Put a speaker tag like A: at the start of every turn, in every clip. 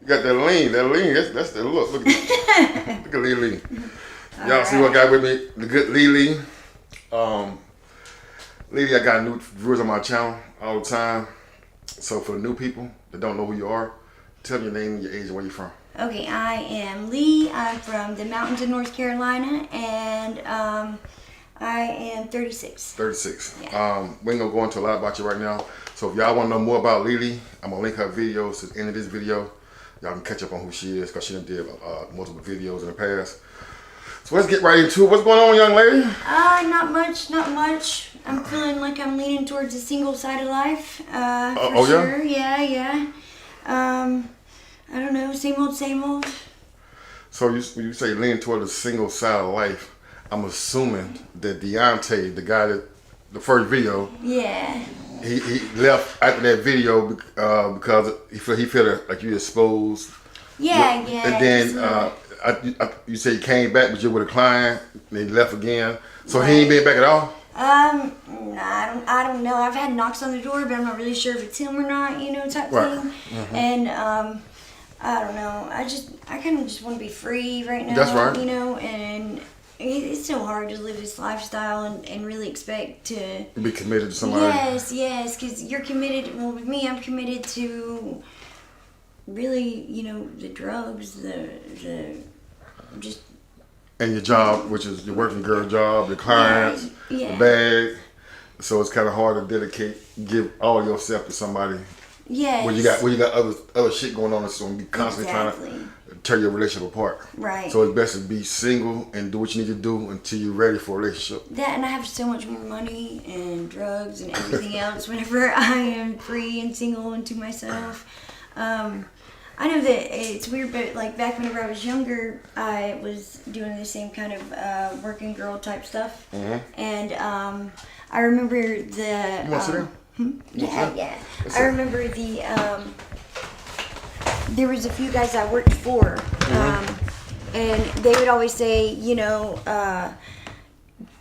A: You got that lean. That lean. That's the look. Look at Lily. Y'all see
B: right.
A: what I got with me? The good Lily. Lily, I got new viewers on my channel all the time. So for the new people that don't know who you are, tell me your name, your age, and where you're from.
B: Okay, I am Lee. I'm from the mountains of North Carolina, and I am 36.
A: 36.
B: Yeah.
A: We ain't gonna go into a lot about you right now. So if y'all want to know more about Lily, I'm gonna link her videos to the end of this video. Y'all can catch up on who she is because she done did multiple videos in the past. So let's get right into it. What's going on, young lady?
B: Not much, not much. I'm feeling like I'm leaning towards a single side of life. For sure. Yeah. I don't know, same old, same old.
A: So when you say lean toward a single side of life, I'm assuming that Deontay, the guy that the first video,
B: Yeah.
A: he left after that video because he felt like you exposed.
B: Yeah.
A: And then you say he came back, but you with a client, and he left again. So
B: Right.
A: he ain't been back at all.
B: Nah, I don't know. I've had knocks on the door, but I'm not really sure if it's him or not, type
A: Right.
B: thing. And I don't know. I kind of just want to be free right now.
A: That's right.
B: And it's so hard to live this lifestyle and really expect to
A: Be committed to somebody.
B: Yes, because you're committed. Well, with me, I'm committed to really, the drugs, the just.
A: And your job, which is your working girl job, your clients,
B: Yeah.
A: the bag. So it's kind of hard to give all yourself to somebody.
B: Yes.
A: When you got other shit going on, so you constantly trying to tear your relationship apart.
B: Right.
A: So it's best to be single and do what you need to do until you're ready for a relationship.
B: That, and I have so much more money and drugs and everything else whenever I am free and single and to myself. I know that it's weird, but like back whenever I was younger, I was doing the same kind of working girl type stuff. Mm-hmm. And I remember the.
A: You want to sit down?
B: Yeah. I remember there was a few guys I worked for, and they would always say,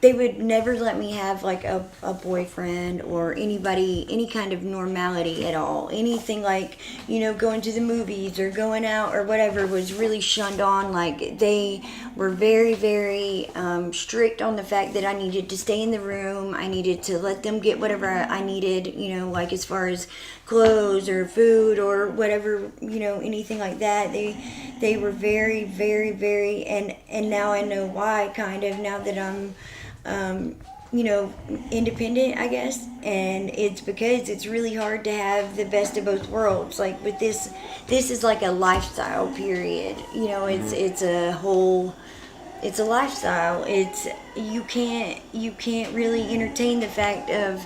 B: they would never let me have like a boyfriend or anybody, any kind of normality at all. Anything like, going to the movies or going out or whatever was really shunned on. Like they were very, very strict on the fact that I needed to stay in the room. I needed to let them get whatever I needed, like as far as clothes or food or whatever, anything like that. They were very, very, very, and now I know why, kind of, now that I'm independent, I guess. And it's because it's really hard to have the best of both worlds. Like with this is like a lifestyle period. It's a lifestyle. It's you can't really entertain the fact of.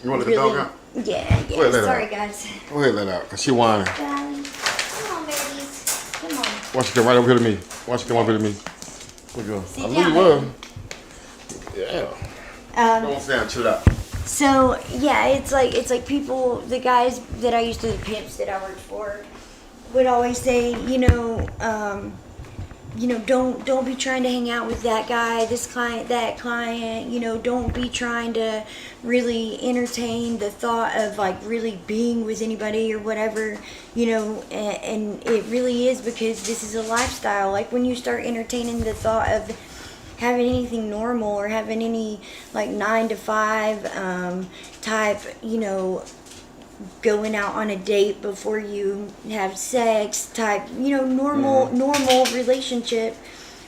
A: You want to let
B: really,
A: the dog out?
B: Yeah. Sorry, guys.
A: Go ahead, let it out, cause she whining.
B: Darling, come on, babies. Come on.
A: Why don't you come right over here to me? Why don't you come over here to me? Look at her.
B: Sit
A: I knew
B: down,
A: you were. Yeah. Don't sit down, chill out.
B: So yeah, it's like people, the guys that I used to, the pimps that I worked for, would always say, don't be trying to hang out with that guy, this client, that client. Don't be trying to really entertain the thought of like really being with anybody or whatever. And it really is because this is a lifestyle. Like when you start entertaining the thought of having anything normal or having any like 9 to 5 type, going out on a date before you have sex type, normal relationship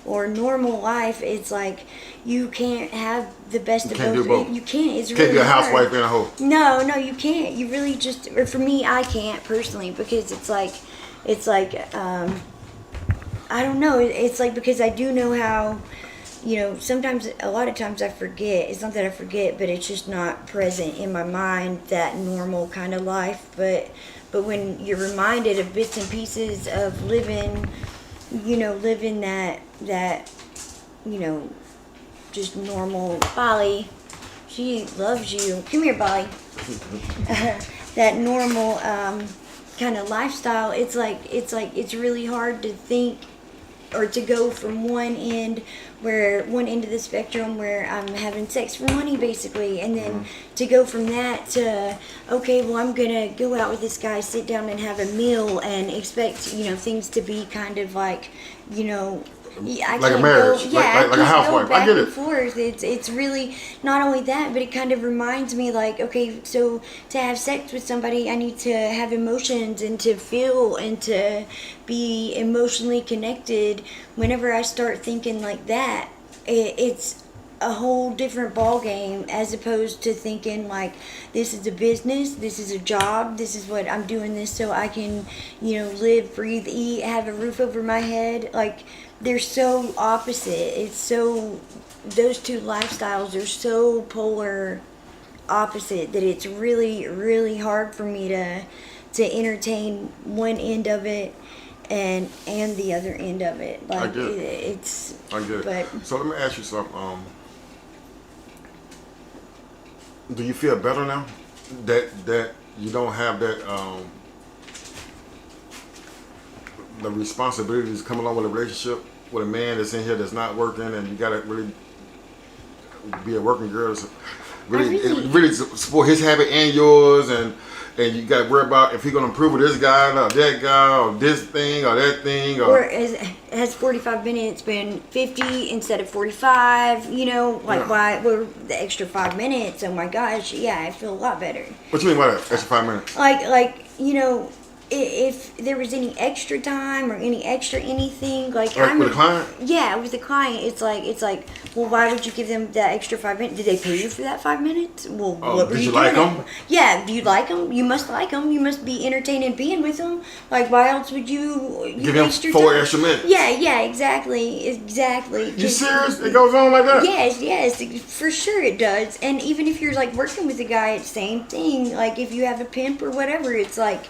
B: or normal life, it's like you can't have the best of both.
A: Do both.
B: You can't. It's
A: You can't
B: really
A: be a housewife
B: hard.
A: and a hoe.
B: No, you can't. You really just, or for me, I can't personally, because it's like I don't know. It's like, because I do know how. Sometimes, a lot of times I forget. It's not that I forget, but it's just not present in my mind, that normal kind of life. But when you're reminded of bits and pieces of living that, just normal. Bali, she loves you. Come here, Bali. That normal kind of lifestyle. It's really hard to think or to go from one end of the spectrum where I'm having sex for money basically, and then to go from that to, okay, well, I'm gonna go out with this guy, sit down and have a meal and expect, you know, things to be kind of like, you know, I
A: Like a
B: can't
A: marriage,
B: go,
A: like a
B: I can't
A: housewife.
B: go back
A: I get
B: and
A: it.
B: forth. It's really not only that, but it kind of reminds me like, okay, so to have sex with somebody, I need to have emotions and to feel and to be emotionally connected. Whenever I start thinking like that, it's a whole different ball game as opposed to thinking like, this is a business, this is a job, this is what I'm doing this so I can, you know, live, breathe, eat, have a roof over my head. Like, they're so opposite. It's so, those two lifestyles are so polar opposite that it's really, really hard for me to entertain one end of it and the other end of it. Like,
A: I get it.
B: It's,
A: I get it.
B: but
A: So let me ask you something. Do you feel better now that you don't have that the responsibilities come along with a relationship with a man that's in here that's not working, and you gotta really be a working girl, so really support his habit and yours, and you gotta worry about if he's gonna improve with this guy or that guy or this thing or that thing,
B: or has 45 minutes been 50 instead of 45, you know, like,
A: Yeah.
B: why, well, the extra 5 minutes, oh my gosh, yeah, I feel a lot better.
A: What you mean by that? Extra 5 minutes?
B: Like, you know, if there was any extra time or any extra anything, like,
A: Like with a client?
B: Yeah, with the client, it's like, well, why would you give them that extra 5 minutes? Did they pay you for that 5 minutes? Well, what were
A: did
B: you
A: you like
B: doing?
A: them?
B: Yeah, do you like them? You must like them. You must be entertained in being with them. Like, why else would you
A: Give him
B: waste your
A: 4
B: time?
A: extra minutes.
B: Yeah, exactly.
A: You serious? It goes on like that?
B: Yes, for sure it does. And even if you're like working with a guy, it's same thing. Like, if you have a pimp or whatever, it's like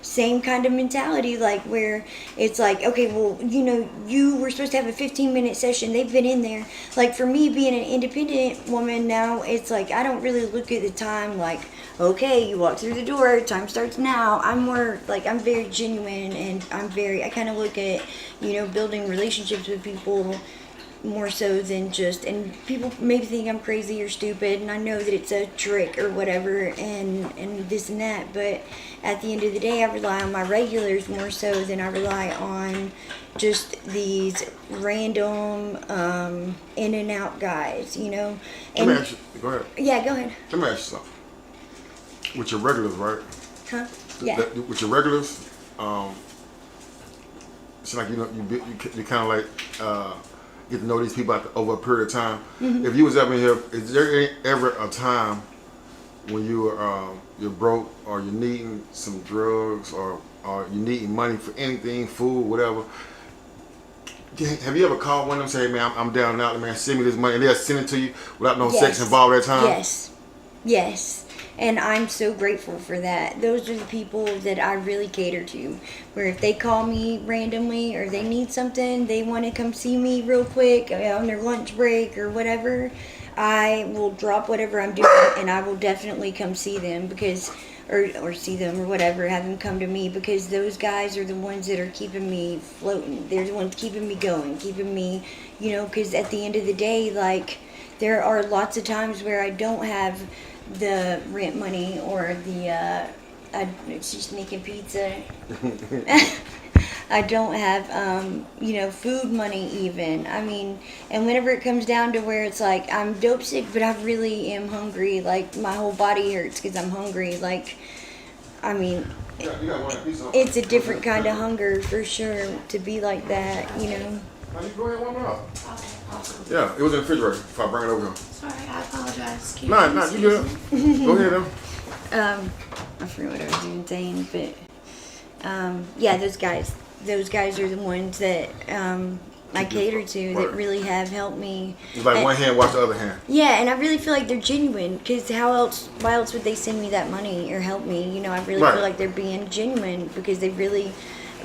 B: same kind of mentality, like where it's like, okay, well, you know, you were supposed to have a 15-minute session, they've been in there. Like, for me being an independent woman now, it's like I don't really look at the time like, okay, you walk through the door, time starts now. I'm more like, I'm very genuine, and I kind of look at, you know, building relationships with people more so than just, and people maybe think I'm crazy or stupid, and I know that it's a trick or whatever, and this and that, but at the end of the day, I rely on my regulars more so than I rely on just these random in and out guys, you know.
A: Let me
B: And
A: ask you, go ahead.
B: yeah, go ahead.
A: Let me ask you something. With your regulars, right?
B: Huh? Yeah.
A: With your regulars, it's like, you know, you kind of like get to know these people over a period of time.
B: Mm-hmm.
A: If you was ever in here, is there ever a time when you're broke, or you're needing some drugs, or you needing money for anything, food, whatever? Have you ever called one of them and say, man, I'm down and out, man, send me this money, and they'll send it to you without no sex involved at that time?
B: Yes. And I'm so grateful for that. Those are the people that I really cater to. Where if they call me randomly or they need something, they want to come see me real quick on their lunch break or whatever, I will drop whatever I'm doing and I will definitely come see them, because or see them or whatever, have them come to me, because those guys are the ones that are keeping me floating. They're the ones keeping me going, keeping me, you know, because at the end of the day, like, there are lots of times where I don't have the rent money or the she's sneaking pizza. I don't have you know, food money even. I mean, and whenever it comes down to where it's like I'm dope sick but I really am hungry, like my whole body hurts because I'm hungry, like, I mean, it's a different kind of hunger for sure to be like that, you know.
A: Go ahead, warm it up. Yeah, it was in the refrigerator if I bring it over here.
C: Sorry, I apologize.
A: Nah, you good. Go ahead, though.
B: I forget what I was even saying, but yeah, those guys are the ones that I cater to, that really have helped me.
A: It's like
B: and,
A: one hand wash the other hand.
B: Yeah, and I really feel like they're genuine, because why else would they send me that money or help me? You know, I really feel like they're being genuine, because they really.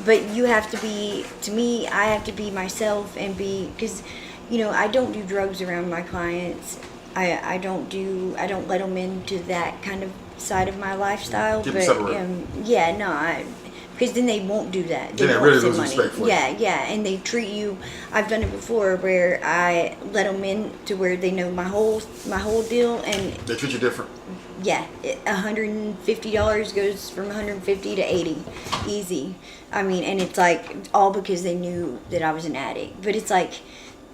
B: But you have to be, to me, I have to be myself and be, because, you know, I don't do drugs around my clients. I don't let them into that kind of side of my lifestyle.
A: Keep
B: but
A: them separated.
B: yeah, no, Because then they won't do that.
A: Then they
B: won't
A: really
B: send
A: lose respect for you.
B: Yeah, and they treat you. I've done it before where I let them in to where they know my whole deal, and
A: They treat you different.
B: yeah, $150 goes from 150 to 80, easy. I mean, and it's like all because they knew that I was an addict. But it's like,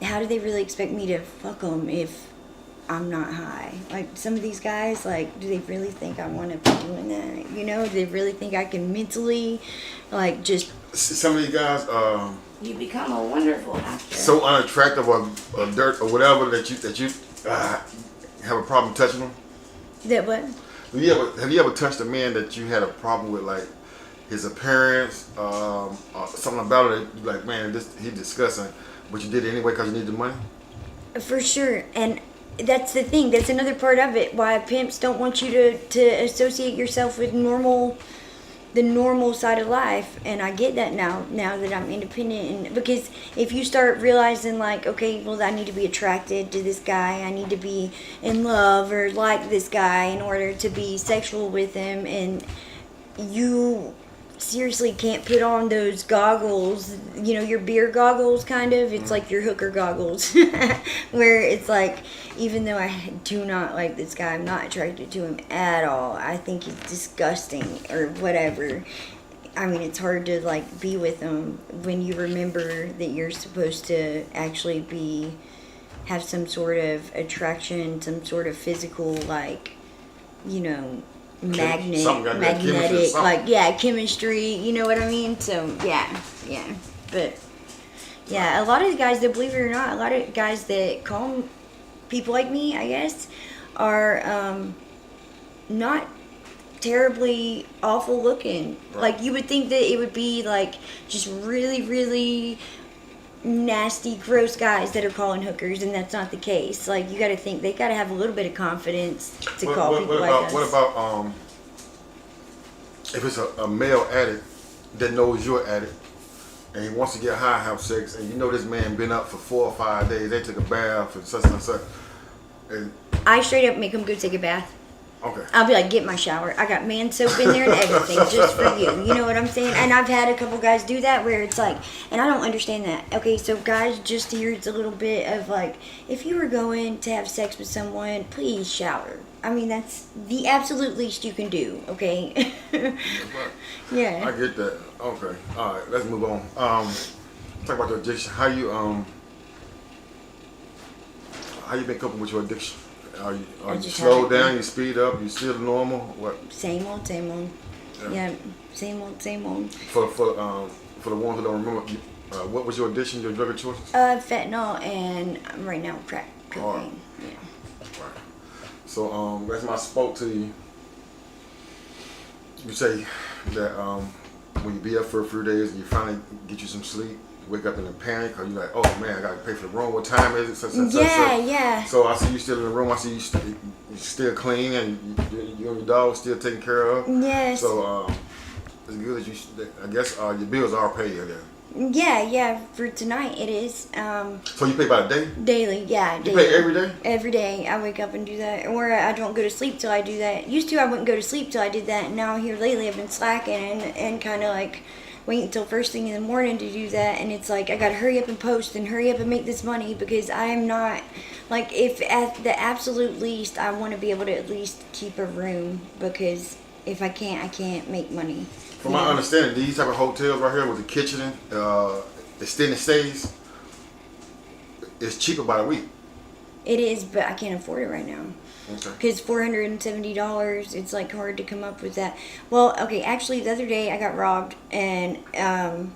B: how do they really expect me to fuck them if I'm not high? Like, some of these guys, like, do they really think I want to be doing that? You know, do they really think I can mentally, like, just...
A: Some of these guys
B: You become a wonderful actor.
A: so unattractive or dirt or whatever that you have a problem touching them.
B: That what?
A: Have you ever touched a man that you had a problem with, like his appearance, something about it? You like, man, he's disgusting, but you did it anyway because you need the money.
B: For sure, and that's the thing. That's another part of it. Why pimps don't want you to associate yourself with the normal side of life. And I get that now that I'm independent. And because if you start realizing, like, okay, well, I need to be attracted to this guy, I need to be in love or like this guy in order to be sexual with him, and you seriously can't put on those goggles, you know, your beer goggles, kind of. It's like your hooker goggles, where it's like, even though I do not like this guy, I'm not attracted to him at all. I think he's disgusting or whatever. I mean, it's hard to, like, be with him when you remember that you're supposed to actually have some sort of attraction, some sort of physical, like, you know, magnetic, like, yeah, chemistry, you know what I mean? So, yeah, but, yeah, a lot of the guys, that, believe it or not, a lot of guys that call people like me, I guess, are, not terribly awful looking.
A: Right.
B: Like, you would think that it would be, like, just really, really nasty, gross guys that are calling hookers, and that's not the case. Like, you got to think they got to have a little bit of confidence to call people like us.
A: What about if it's a male addict that knows you're an addict and he wants to get high, have sex, and you know this man been up for 4 or 5 days, they took a bath and such and such, and
B: I straight up make them go take a bath.
A: okay.
B: I'll be like, get my shower. I got man soap in there and everything just for you. You know what I'm saying? And I've had a couple guys do that where it's like, and I don't understand that. Okay, so guys, just here's a little bit of like, if you were going to have sex with someone, please shower. I mean, that's the absolute least you can do, okay? Yeah.
A: I get that. Okay. All right. Let's move on. Talk about your addiction. How you been coping with your addiction? Are you slow down? You speed up? You still normal? What?
B: Same old. Yeah, same old.
A: For the ones who don't remember, what was your addiction? Your drug of choice?
B: Fentanyl and right now crack cocaine. Yeah.
A: Right. So as I spoke to you, you say that when you be up for a few days and you finally get you some sleep, you wake up in a panic, or you like, oh man, I gotta pay for the room. What time is it? Such.
B: Yeah.
A: So I see you still in the room. I see you still clean, and you and your dog still taken care of.
B: Yes.
A: So it's good that you. I guess your bills are paid then.
B: Yeah. For tonight it is.
A: So you pay by the day?
B: Daily, yeah.
A: You
B: Daily.
A: pay every day?
B: Every day I wake up and do that, or I don't go to sleep till I do that. Used to I wouldn't go to sleep till I did that, and now here lately I've been slacking and kind of like wait until first thing in the morning to do that, and it's like I gotta hurry up and post and hurry up and make this money, because I am not, like, if at the absolute least I want to be able to at least keep a room, because if I can't make money.
A: From my understanding, these type of hotels right here with the kitchen, extended stays, it's cheaper by the week.
B: It is, but I can't afford it right now.
A: Okay.
B: Because $470, it's like hard to come up with that. Well, okay, actually the other day I got robbed, and and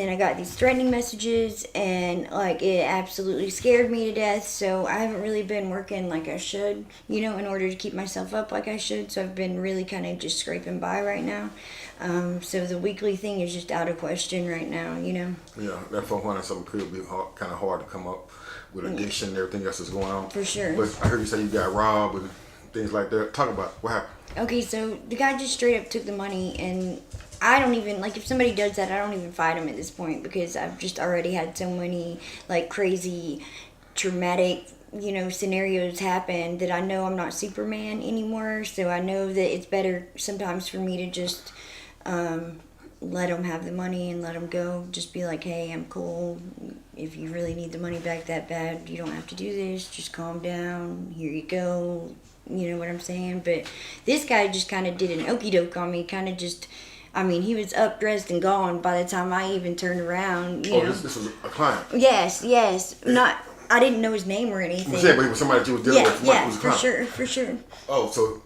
B: then I got these threatening messages, and like it absolutely scared me to death. So I haven't really been working like I should, you know, in order to keep myself up like I should. So I've been really kind of just scraping by right now. So the weekly thing is just out of question right now, you know.
A: Yeah, that $400 something could be kind of hard to come up with addiction and everything else that's going on.
B: For sure.
A: But I heard you say you got robbed and things like that. Talk about it. What happened?
B: Okay, so the guy just straight up took the money, and I don't even, like, if somebody does that, I don't even fight him at this point, because I've just already had so many, like, crazy, traumatic, you know, scenarios happen that I know I'm not Superman anymore. So I know that it's better sometimes for me to just let them have the money and let them go. Just be like, hey, I'm cool. If you really need the money back that bad, you don't have to do this. Just calm down. Here you go. You know what I'm saying? But this guy just kind of did an okey doke on me. Kind of just, I mean, he was up, dressed, and gone by the time I even turned around. You know.
A: This was a client.
B: Yes. Not. I didn't know his name or anything.
A: You said, but he was somebody that you was dealing with.
B: Yeah,
A: was a
B: for
A: client.
B: sure.
A: Oh, so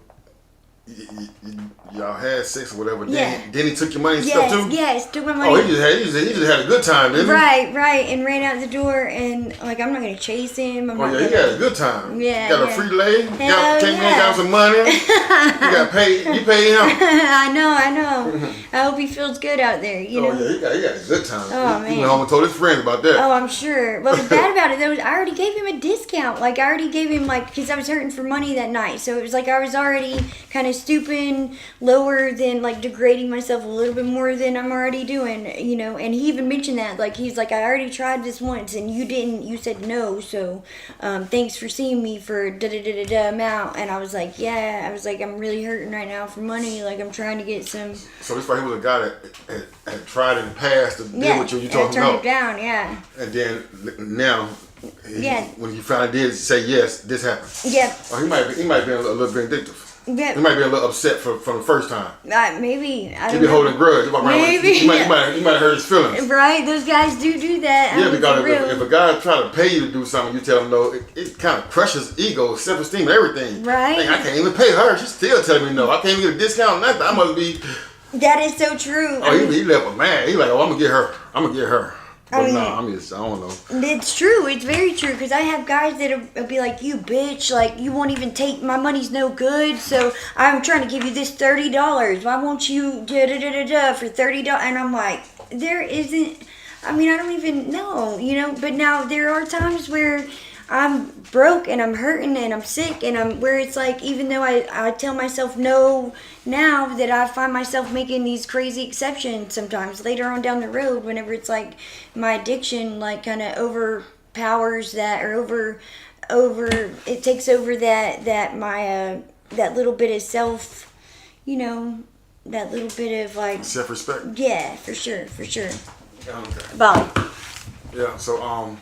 A: y'all had sex or whatever.
B: Yeah.
A: Then he took your money and stuff too.
B: Yes, took my money.
A: Oh, he just had a good time, didn't he?
B: Right, and ran out the door, and like I'm not gonna chase him.
A: He had a good time.
B: Yeah,
A: got a free lay. Came in, got some money. You paid him.
B: I know. I hope he feels good out there. You know.
A: He got a good time.
B: Oh,
A: He
B: man.
A: went home and told his friends about that.
B: Oh, I'm sure. But the bad about it though is I already gave him a discount. Like I already gave him because I was hurting for money that night, so it was like I was already kind of stooping lower than like degrading myself a little bit more than I'm already doing, you know. And he even mentioned that, like he's like, I already tried this once and you said no, so thanks for seeing me for da amount. And I was like, I'm really hurting right now for money, like I'm trying to get some.
A: So this right here was a guy that had tried in the past to deal with you. You told him
B: turned
A: no.
B: it down, yeah.
A: And then now,
B: Yeah.
A: when you finally did say yes, this happened.
B: Yeah.
A: Or he might be a little vindictive.
B: Yeah.
A: He might be a little upset from the first time.
B: Maybe. I
A: He
B: don't
A: be
B: know.
A: holding a grudge.
B: Maybe.
A: He might have hurt his feelings.
B: Right? Those guys do that.
A: Yeah,
B: I mean,
A: because
B: for real.
A: if a guy try to pay you to do something, you tell him no, it kind of crushes ego, self-esteem, and everything.
B: Right.
A: Like, I can't even pay her. She's still telling me no. I can't even get a discount, nothing. I must be...
B: That is so true.
A: Oh, he left a man. He like, oh, I'm going to get her. But
B: I mean,
A: I don't know.
B: It's true. It's very true. Because I have guys that'll be like, you bitch, like, you won't even take, my money's no good, so I'm trying to give you this $30. Why won't you for $30? And I'm like, there isn't, I mean, I don't even know, you know. But now there are times where I'm broke and I'm hurting and I'm sick and where it's like, even though I tell myself no now, that I find myself making these crazy exceptions sometimes later on down the road, whenever it's like my addiction like kind of overpowers that, or it takes over that my that little bit of self, you know, that little bit of like
A: Self-respect.
B: Yeah, for sure.
A: Okay.
B: Bye.
A: Yeah, so,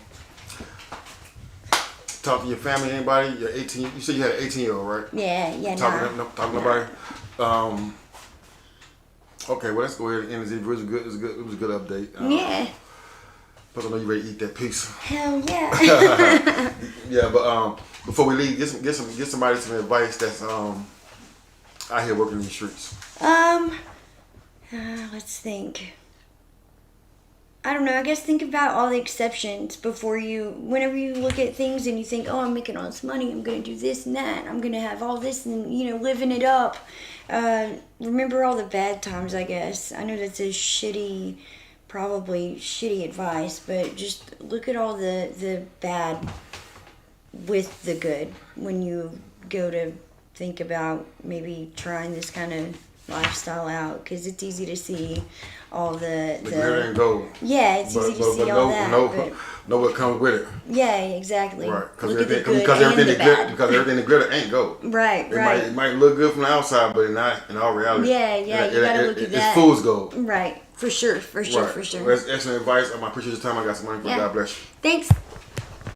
A: talk to your family, anybody? You're 18. You said you had an 18-year-old, right?
B: Yeah,
A: Talking to nobody? Okay, well, let's go ahead and end this. It was a good update.
B: Yeah.
A: Plus, I know you ready to eat that pizza.
B: Hell yeah.
A: Yeah, but before we leave, get somebody some advice that's out here working in the streets.
B: Let's think. I don't know, I guess think about all the exceptions whenever you look at things and you think, oh, I'm making all this money, I'm going to do this and that, I'm going to have all this and, you know, living it up. Remember all the bad times, I guess. I know that's probably shitty advice, but just look at all the bad with the good when you go to think about maybe trying this kind of lifestyle out, because it's easy to see all the
A: glitter and gold.
B: Yeah, it's easy to see all that.
A: Know what comes with it.
B: Yeah, exactly.
A: Right,
B: because everything
A: that glitter ain't gold.
B: Right.
A: It might look good from the outside, but in all reality.
B: Yeah, you gotta look at that.
A: It's fool's gold.
B: Right, for sure.
A: Well, that's excellent advice. I appreciate your time. I got some money for you. God bless you.
B: Thanks.